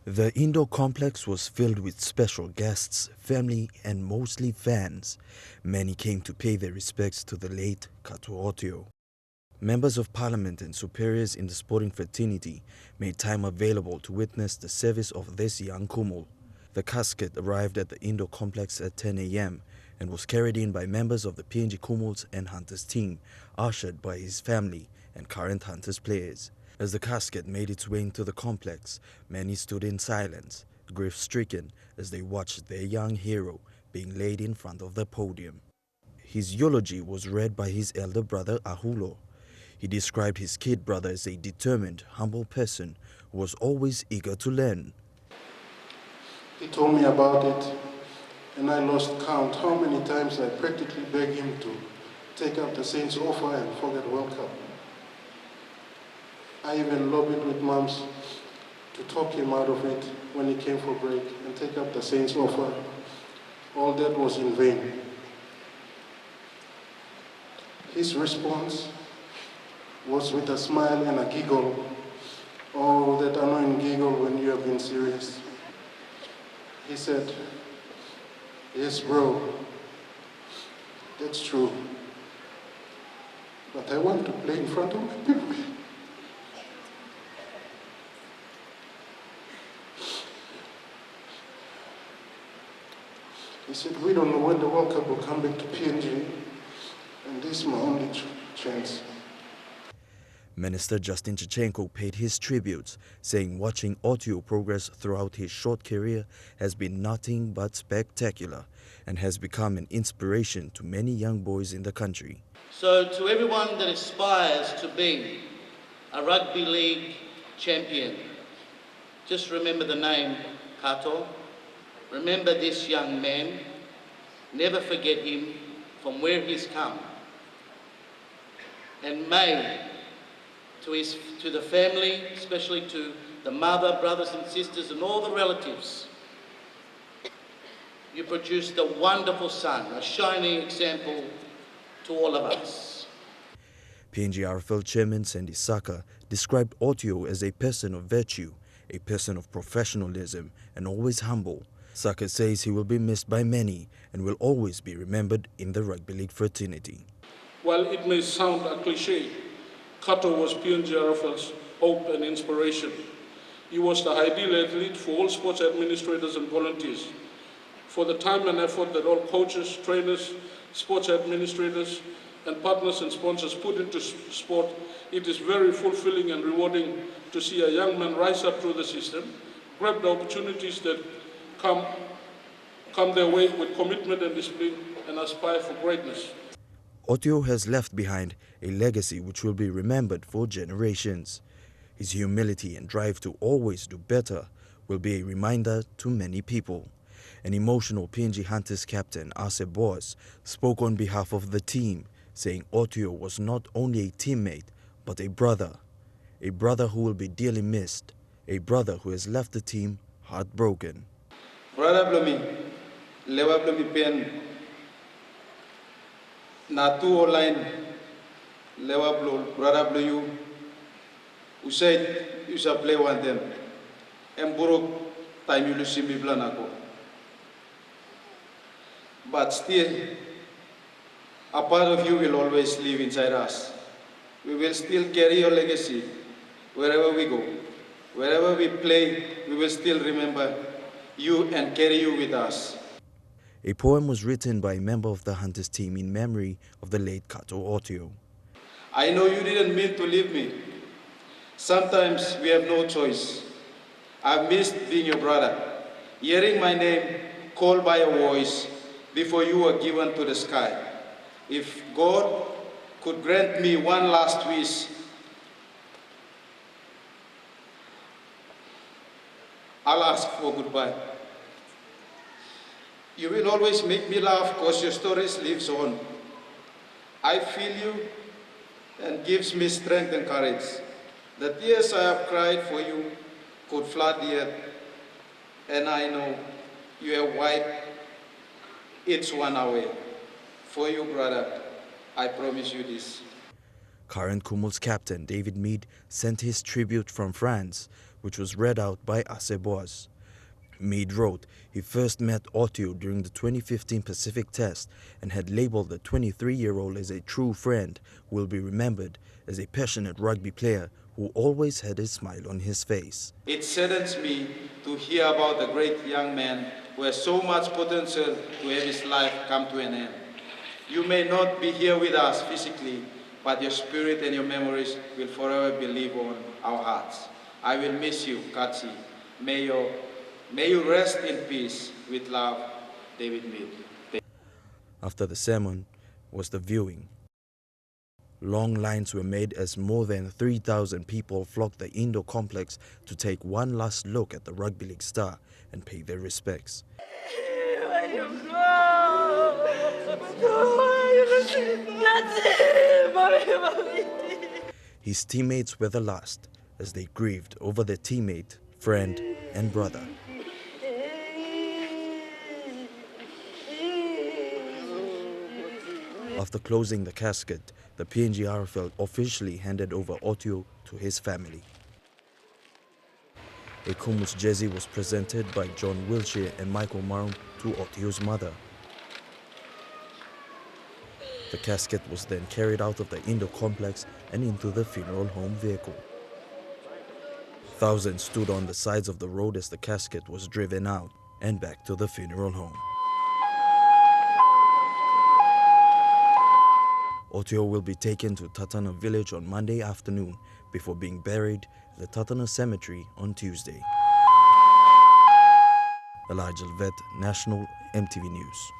The indoor complex was filled with special guests, family and mostly fans. Many came to pay their respects to the late Kato Ottio. Members of parliament and superiors in the sporting fraternity made time available to witness the service of this young Kumul. The casket arrived at the indoor complex at 10 a.m. and was carried in by members of the PNG Kumuls and Hunters team, ushered by his family and current Hunters players. As the casket made its way into the complex, many stood in silence, grief-stricken as they watched their young hero being laid in front of the podium. His eulogy was read by his elder brother Ahulo. He described his kid brother as a determined, humble person who was always eager to learn. He told me about it, and I lost count how many times I practically begged him to take up the Saints' offer and forget World Cup. I even lobbied with Mums to talk him out of it when he came for break and take up the Saints' offer. All that was in vain. His response was with a smile and a giggle. Oh, that annoying giggle when you have been serious. He said, "Yes, bro, that's true. But I want to play in front of my people." He said, "We don't know when the World Cup will come back to PNG, and this is my only chance." Minister Justin Chichenko paid his tributes, saying watching Ottio progress throughout his short career has been nothing but spectacular and has become an inspiration to many young boys in the country. So to everyone that aspires to be a rugby league champion, just remember the name Kato. Remember this young man. Never forget him from where he's come. And may to the family, especially to the mother, brothers and sisters and all the relatives, you produced a wonderful son, a shining example to all of us. PNG RFL Chairman Sandy Saka described Ottio as a person of virtue, a person of professionalism and always humble. Saka says he will be missed by many and will always be remembered in the rugby league fraternity. While it may sound a cliche, Kato was PNG RFL's hope and inspiration. He was the ideal athlete for all sports administrators and volunteers. For the time and effort that all coaches, trainers, sports administrators, and partners and sponsors put into sport, it is very fulfilling and rewarding to see a young man rise up through the system, grab the opportunities that come their way with commitment and discipline, and aspire for greatness. Ottio has left behind a legacy which will be remembered for generations. His humility and drive to always do better will be a reminder to many people. An emotional PNG Hunters captain, Arce Boas, spoke on behalf of the team, saying Ottio was not only a teammate, but a brother who will be dearly missed, a brother who has left the team heartbroken. Brother Blomi, lewa Blomi pen na tu online lewa blo brother blo you usaid usa play one them emburuk time you see me blanako. But still, a part of you will always live inside us. We will still carry your legacy wherever we go. Wherever we play, we will still remember you and carry you with us. A poem was written by a member of the Hunters team in memory of the late Kato Ottio. I know you didn't mean to leave me. Sometimes we have no choice. I've missed being your brother, hearing my name called by a voice before you were given to the sky. If God could grant me one last wish, I'll ask for goodbye. You will always make me laugh because your stories lives on. I feel you and gives me strength and courage. The tears I have cried for you could flood the earth, and I know you have wiped each one away. For you, brother, I promise you this. Current Kumul's captain David Meade sent his tribute from France, which was read out by Aseboas. Meade wrote he first met Ottio during the 2015 Pacific Test and had labeled the 23-year-old as a true friend who will be remembered as a passionate rugby player who always had a smile on his face. It saddens me to hear about the great young man who has so much potential to have his life come to an end. You may not be here with us physically, but your spirit and your memories will forever be live on our hearts. I will miss you, Katsi. May you rest in peace. With love, David Meade. After the sermon was the viewing. Long lines were made as more than 3,000 people flocked the indoor complex to take one last look at the rugby league star and pay their respects. His teammates were the last as they grieved over their teammate, friend and brother. After closing the casket, the PNG RFL officially handed over Ottio to his family. A Kumus jersey was presented by John Wilshire and Michael Marum to Ottio's mother. The casket was then carried out of the indoor complex and into the funeral home vehicle. Thousands stood on the sides of the road as the casket was driven out and back to the funeral home. Ottio will be taken to Tatana village on Monday afternoon before being buried at the Tatana cemetery on Tuesday. Elijah Vet, National EMTV News.